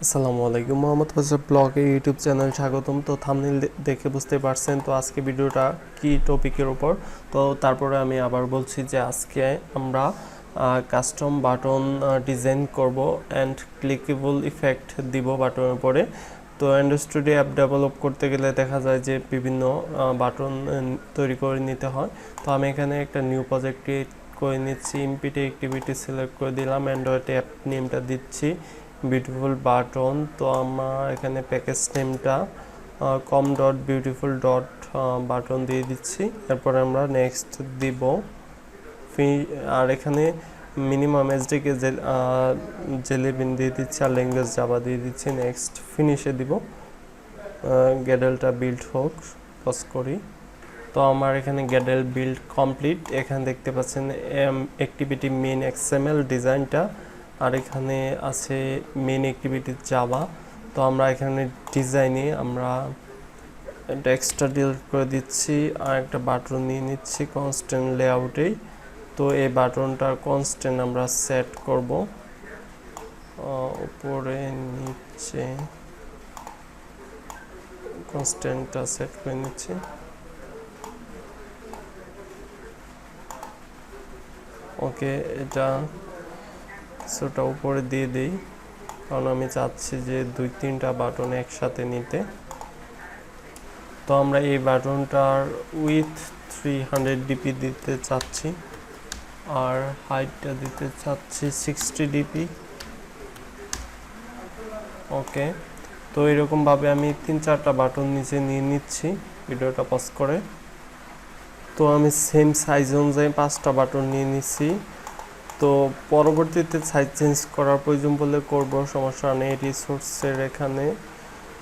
আসসালামু আলাইকুম, মোহাম্মদ ফয়সাল ব্লগে ইউটিউব চ্যানেল স্বাগতম। তো থাম্বনেল দেখে বুঝতে পারছেন তো আজকে ভিডিওটা কি টপিকের উপর। তো তারপরে আমি আবার বলছি যে আজকে আমরা কাস্টম বাটন ডিজাইন করব অ্যান্ড ক্লিকেবল ইফেক্ট দিব বাটনের উপরে। তো অ্যান্ড্রয়েড স্টুডিও অ্যাপ ডেভেলপ করতে গেলে দেখা যায় যে বিভিন্ন বাটন তৈরি করে নিতে হয়। তো আমি এখানে একটা নিউ প্রজেক্ট ক্রিয়েট করে নিচ্ছি, ইমপিটি অ্যাক্টিভিটি সিলেক্ট করে দিলাম, অ্যান্ড্রয়েড অ্যাপ নেমটা দিচ্ছি বিউটিফুল বাটন। তো আমার এখানে প্যাকেজ নেমটা com dot beautiful dot button দিয়ে দিচ্ছি। এরপর আমরা নেক্সট দিব। আর এখানে মিনিমাম এসডিকে জেলেবিন দিয়ে দিচ্ছি আর ল্যাঙ্গুয়েজ জাভা দিয়ে দিচ্ছি। নেক্সট ফিনিশে দিব। গ্যাডেলটা বিল্ড হোক, পজ করি। তো আমার এখানে গ্যাডেল বিল্ড কমপ্লিট। এখানে দেখতে পাচ্ছেন অ্যাক্টিভিটি মেইন এক্সএমএল ডিজাইনটা, আর এখানে আছে মেইন অ্যাক্টিভিটি জাভা। তো আমরা এখানে ডিজাইনে আমরা একটা এক্সট্রা ডিলিট করে দিচ্ছি আর একটা বাটন নিয়ে নিচ্ছি কনস্ট্যান্ট লেআউটেই। তো এই বাটনটার কনস্ট্যান্ট আমরা সেট করব উপরে নিচে, কনস্ট্যান্টটা সেট করে নিচ্ছি। ওকে, এটা কিছুটা উপরে দিয়ে দিই কারণ আমি চাচ্ছি যে 2-3টা বাটন একসাথে নিতে। তো আমরা এই বাটনটার উইথ 300 ডিপি দিতে চাচ্ছি আর হাইটটা দিতে চাচ্ছি 60 ডিপি। ওকে, তো এরকমভাবে আমি 3-4টা বাটন নিচে নিয়ে নিচ্ছি ভিডিওটা পজ করে। তো আমি সেম সাইজ অনুযায়ী 5টা বাটন নিয়ে নিচ্ছি। তো পরবর্তীতে সাইজ চেঞ্জ করার প্রয়োজন বলে করব, সমস্যা নেই। রিসোর্সের এখানে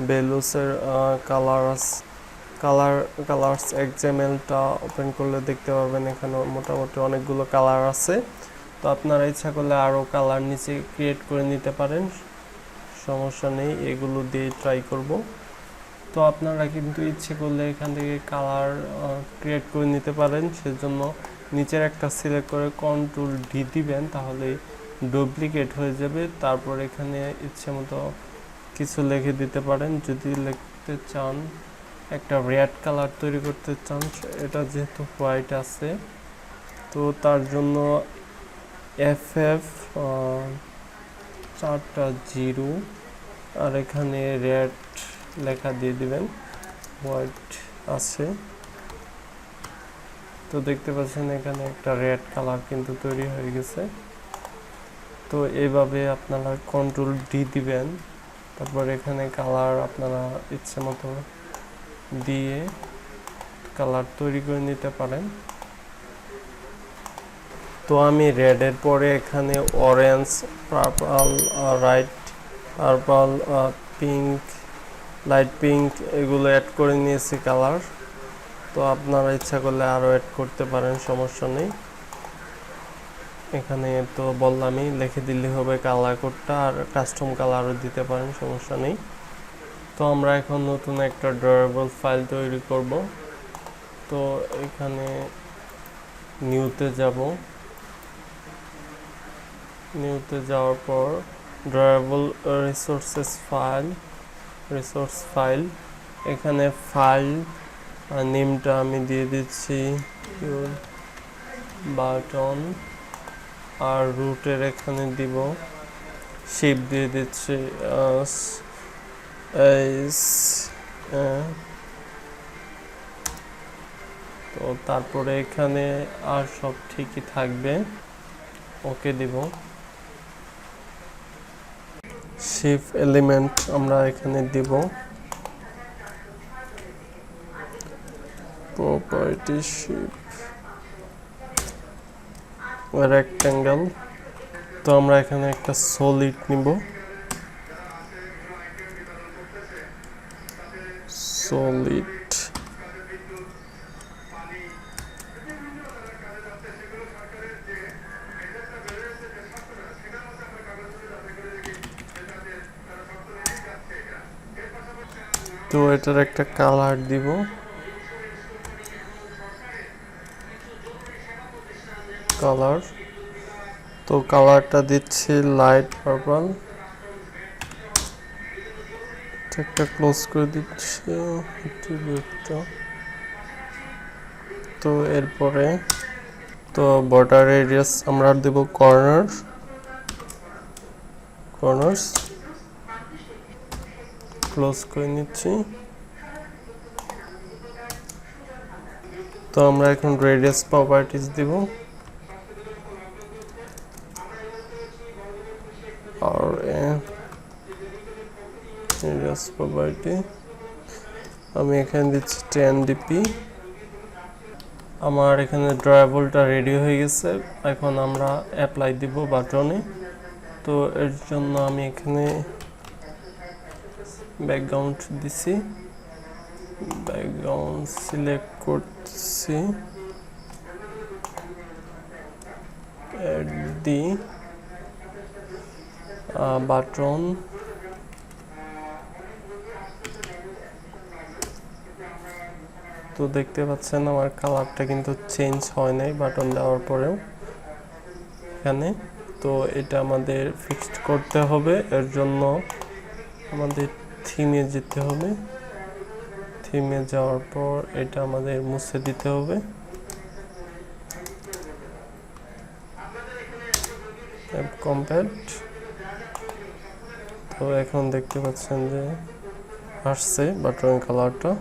ভ্যালুসের কালার্স এক্সএমএলটা ওপেন করলে দেখতে পাবেন এখানে মোটামুটি অনেকগুলো কালার আছে। তো আপনারা ইচ্ছা করলে আরও কালার নিচে ক্রিয়েট করে নিতে পারেন, সমস্যা নেই, এগুলো দিয়ে ট্রাই করব। তো আপনারা কিন্তু ইচ্ছে করলে এখান থেকে কালার ক্রিয়েট করে নিতে পারেন, সেজন্য নিচের একটা সিলেক্ট করে কন্ট্রোল ডি দিবেন, তাহলে ডুপ্লিকেট হয়ে যাবে। তারপর এখানে ইচ্ছে মতো কিছু লিখে দিতে পারেন। যদি লিখতে চান একটা রেড কালার তৈরি করতে চান, এটা যেহেতু হোয়াইট আছে তো তার জন্য FF 4টা 0 আর এখানে রেড লেখা দিয়ে দিবেন, হোয়াইট আছে। তো দেখতে পাচ্ছেন এখানে একটা রেড কালার কিন্তু তৈরি হয়ে গেছে। তো এইভাবে আপনারা কন্ট্রোল ডি দিবেন, তারপর এখানে কালার আপনারা ইচ্ছে মতো দিয়ে কালার তৈরি করে নিতে পারেন। তো আমি রেডের পরে এখানে orange, purple, purple, pink, light pink এগুলো অ্যাড করে নিয়েছি কালার। তো আপনারা ইচ্ছা করলে আরও অ্যাড করতে পারেন, সমস্যা নেই। এখানে তো বললামই, লিখে দিলে হবে কালার কোডটা, আর কাস্টম কালারও দিতে পারেন, সমস্যা নেই। তো আমরা এখন নতুন একটা ড্রয়েবল ফাইল তৈরি করব। তো এখানে নিউতে যাব, নিউতে যাওয়ার পর ড্রয়েবল রিসোর্স ফাইল, এখানে ফাইল নেমটা আমি দিয়ে দিচ্ছি বাটন, আর রুটের এখানে দিব শেপ দিয়ে দিচ্ছি তো তারপরে এখানে আর সব ঠিকই থাকবে, ওকে দিব। শেপ এলিমেন্ট আমরা এখানে দিব, প্রপার্টি শেপ রেক্ট্যাঙ্গেল। তো আমরা এখানে একটা সলিড নিব, সলিড। তো এটার একটা কালার দিব, কালার। তো কালারটা দিচ্ছি লাইট পার্পল। ইফেক্টটা ক্লোজ করে দিচ্ছি, অ্যাট্রিবিউটটা। তো এরপরে তো বর্ডার রেডিয়াস আমরা দেব কর্নার্স, ক্লোজ করে নিচ্ছি। তো আমরা এখন রেডিয়াস প্রপার্টিজ দিব, আর রেডিয়াস প্রপার্টি আমি এখানে দিচ্ছি 10 ডিপি। আমার এখানে ড্রয়াবলটা রেডি হয়ে গেছে, এখন আমরা অ্যাপ্লাই দিব বাটনে। তো এর জন্য আমি এখানে ব্যাকগ্রাউন্ড দিছি, ব্যাকগ্রাউন্ড সিলেক্ট করছি, অ্যাড দি বাটন। তো দেখতে পাচ্ছেন আমার কালারটা কিন্তু চেঞ্জ হয় নাই বাটন দেওয়ার পরেও এখানে। তো এটা আমাদের ফিক্সড করতে হবে, এর জন্য আমাদের থিমে যেতে হবে। থিমে যাওয়ার পর এটা আমাদের মুছে দিতে হবে। কমপ্লিট। তো এখন দেখতে পাচ্ছেন যে আসছে বাটনের কালারটা।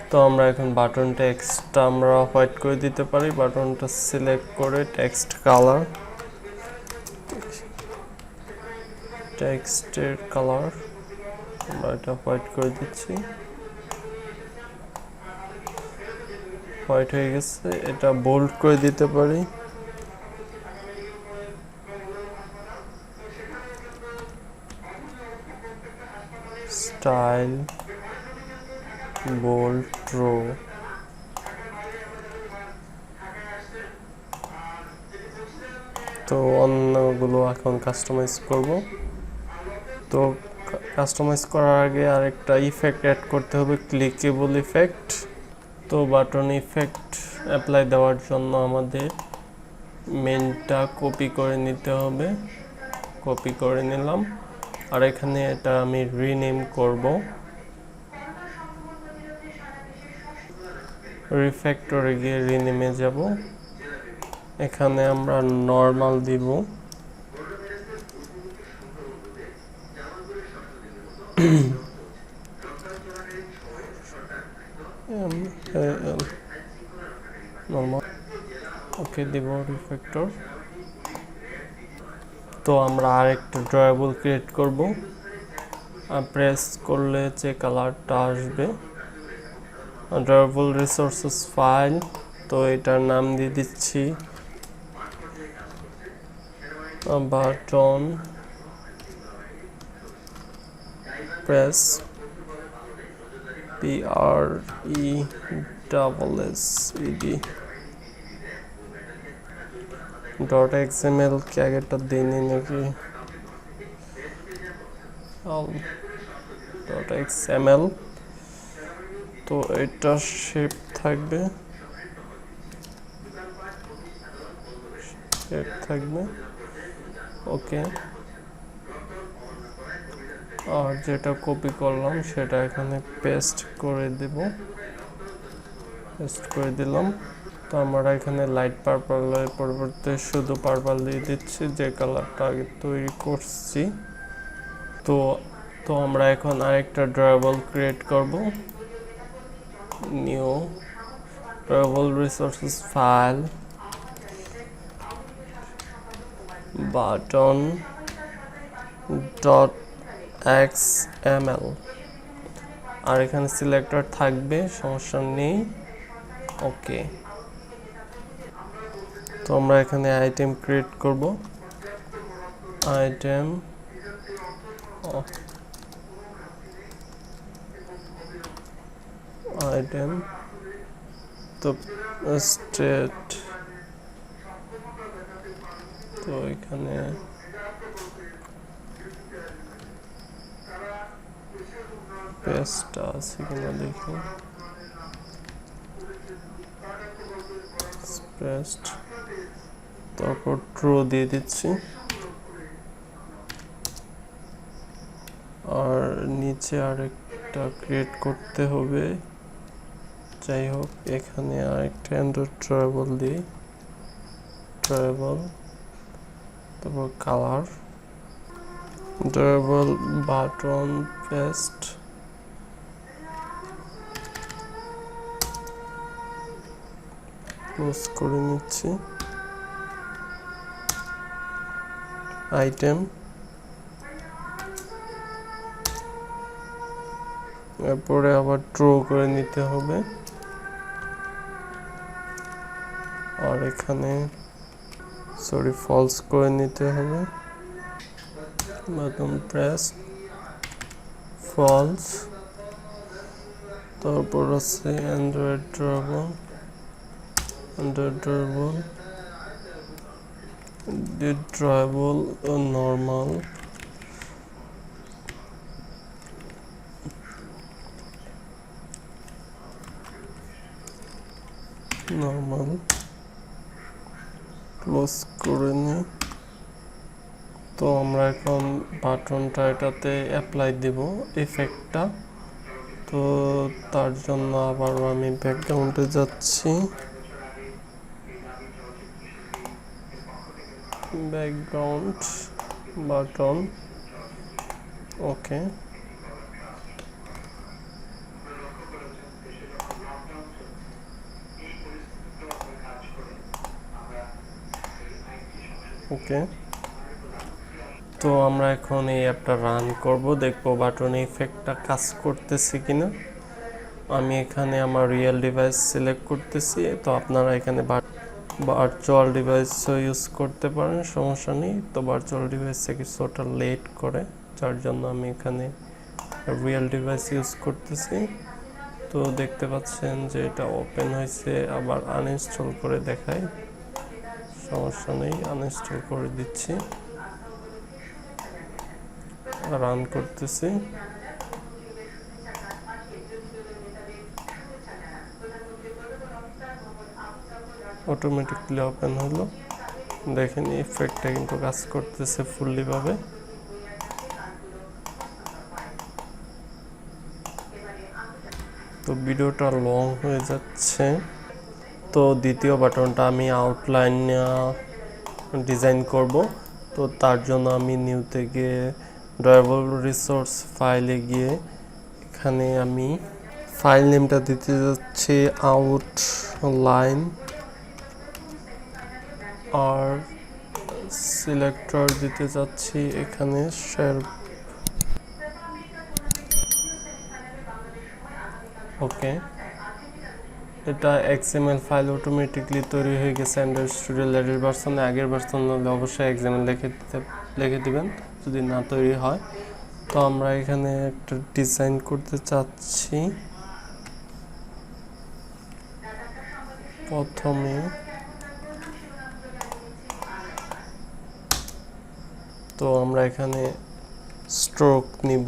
তো আমরা এখন বাটন টেক্সটটা আমরা হোয়াইট করে দিতে পারি। বাটনটা সিলেক্ট করে টেক্সট কালার, টেক্সটের কালার আমরা এটা হোয়াইট করে দিচ্ছি। হোয়াইট হয়ে গেছে, এটা বোল্ড করে দিতে পারি। Style bold row. তো অন্যগুলো এখন কাস্টমাইজ করব। তো কাস্টমাইজ করার আগে আরেকটা ইফেক্ট অ্যাড করতে হবে, ক্লিকেবল ইফেক্ট। তো বাটন ইফেক্ট অ্যাপ্লাই দেওয়ার জন্য আমাদের মেনটা কপি করে নিতে হবে। কপি করে নিলাম, আর এখানে এটা আমি রিনেম করব। রিফ্যাক্টরে গিয়ে রিনেমে যাব, এখানে আমরা নর্মাল দিব। নর্মাল ওকে দিব রিফ্যাক্টর। তো আমরা আরেকটা ড্রয়াবল ক্রিয়েট করব, প্রেস করলে যে কালারটা আসবে। ড্রয়াবল রিসোর্সেস ফাইল, তো এটার নাম দিয়ে দিচ্ছি button press, PRESSED dot XML কে আগেরটা দিইনি নাকি, ডট XML। তো এটা শেপ থাকবে, ওকে। আর যেটা কপি করলাম সেটা এখানে পেস্ট করে দেব, পেস্ট করে দিলাম। তো আমরা এখানে লাইট পার্পলের পরিবর্তে শুধু পার্পল দিয়ে দিচ্ছি, যে কালারটা আগে তৈরি করছি। তো আমরা এখন আরেকটা ড্রয়াবল ক্রিয়েট করব, new drawable resources file, button dot XML। আর এখানে সিলেক্টর থাকবে, সমস্যা নেই, ওকে। তো আমরা এখানে আইটেম ক্রিয়েট করব, আইটেম তো স্টেট, তো এখানে পেস্টটা আছে কিনা দেখি, পেস্ট, তারপর ট্রু দিয়ে দিচ্ছি। আর নিচে আরেকটা ক্রিয়েট করতে হবে। যাই হোক, এখানে আরেকটা অ্যান্ড্রয়েড ট্রাভেল দিই, ট্রাভেল, তারপর colour, travel button paste, close করে নিচ্ছি। আইটেম, এরপরে আবার ড্র করে নিতে হবে। আর এখানে ফলস করে নিতে হবে। Button press, false. তারপর আছে android drawable, drawable normal, close করে নিই। তো আমরা এখন বাটনটা এটাতে অ্যাপ্লাই দেব, ইফেক্টটা। তো তার জন্য আবার আমি ব্যাকগ্রাউন্ডে যাচ্ছি, ব্যাকগ্রাউন্ড বাটন, ওকে। ওকে, তো আমরা এখন এই অ্যাপটা রান করব, দেখবো বাটন ইফেক্টটা কাজ করতেছে কিনা। আমি এখানে আমার রিয়েল ডিভাইস সিলেক্ট করতেছি। তো আপনারা এখানে ভার্চুয়াল ডিভাইসও ইউজ করতে পারেন, সমস্যা নেই। তো ভার্চুয়াল ডিভাইসে কিছুটা লেট করে, যার জন্য আমি এখানে রিয়েল ডিভাইস ইউজ করতেছি। তো দেখতে পাচ্ছেন যে এটা ওপেন হয়েছে, আবার আনইনস্টল করে দেখায়, সমস্যা নেই, আনইনস্টল করে দিচ্ছি, রান করতেছি। অটোমেটিকলি ওপেন হলো, দেখেন ইফেক্টটা কিন্তু কাজ করতেছে ফুললি ভাবে। তো ভিডিওটা লং হয়ে যাচ্ছে। তো দ্বিতীয় বাটনটা আমি আউটলাইন ডিজাইন করব। তো তার জন্য আমি নিউতে গিয়ে ড্রয়েবল রিসোর্স ফাইলে গিয়ে এখানে আমি ফাইল নেমটা দিতে যাচ্ছি আউটলাইন, আর সিলেক্টর দিতে যাচ্ছি এখানে শেলফ, ওকে। এটা এক্সএমএল ফাইল অটোমেটিকলি তৈরি হয়ে গেছে অ্যান্ড্রয়েড স্টুডিও লেটেস্ট ভার্সনে। আগের ভার্সন হলে অবশ্যই এক্সএমএল লিখে দিবেন যদি না তৈরি হয়। তো আমরা এখানে একটা ডিজাইন করতে চাচ্ছি। প্রথমে তো আমরা এখানে স্ট্রোক নিব,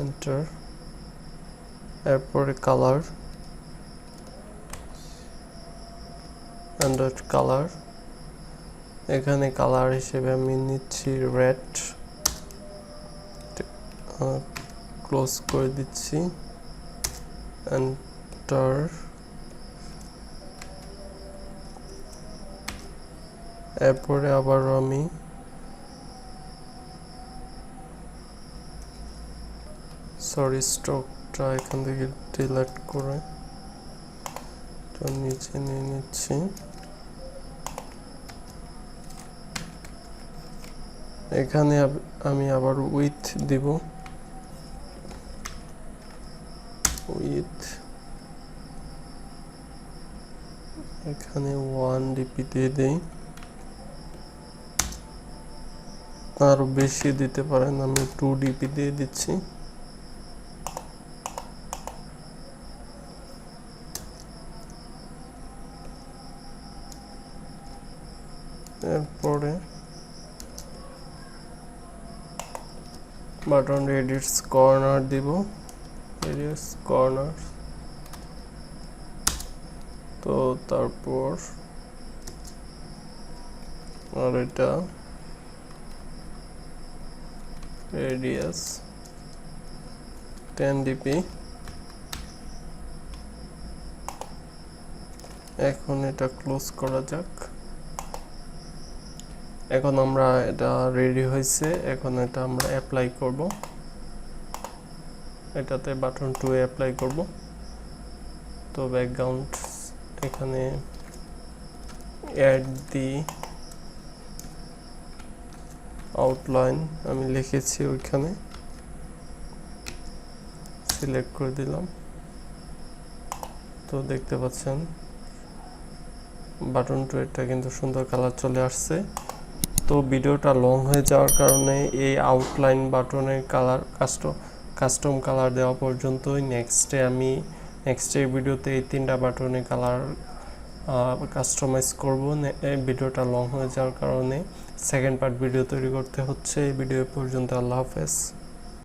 এন্টার, এরপরে কালার, অ্যান্ড্রয়েড কালার। এখানে কালার হিসেবে আমি নিচ্ছি রেড, ক্লোজ করে দিচ্ছি, এন্টার। এরপরে আবার আমি স্ট্রোকটা এখান থেকে ডিলিট করে নিচে নিয়ে নিচ্ছি। এখানে আমি আবার উইথ দিব, উইথ এখানে 1 ডিপি দিয়ে দেই, আরো বেশি দিতে পারেন, আমি 2 ডিপি দিয়ে দিচ্ছি। এরপরে বাটন এডিটস কর্নার দিব, এডিটস কর্নার। তো তারপর আর এটা রেডিয়াস 10 ডিপি। এখন এটা ক্লোজ করা যাক। এখন আমরা এটা রেডি হয়েছে, এখন এটা আমরা অ্যাপ্লাই করব। এটাতে বাটন 2 অ্যাপ্লাই করব। তো ব্যাকগ্রাউন্ড এখানে অ্যাড দি আউটলাইন আমি লিখেছি, ওইখানে সিলেক্ট করে দিলাম। তো দেখতে পাচ্ছেন বাটন 2 এটা কিন্তু সুন্দর কালার চলে আসছে। তো ভিডিওটা লং হয়ে যাওয়ার কারণে এই আউটলাইন বাটনের কালার কাস্টম কালার দেওয়া পর্যন্তই। নেক্সটের ভিডিওতে এই 3টা বাটনের কালার কাস্টমাইজ করব। এই ভিডিওটা লং হয়ে যাওয়ার কারণে সেকেন্ড পার্ট ভিডিও তৈরি করতে হচ্ছে। এই ভিডিও পর্যন্ত, আল্লাহ হাফেজ।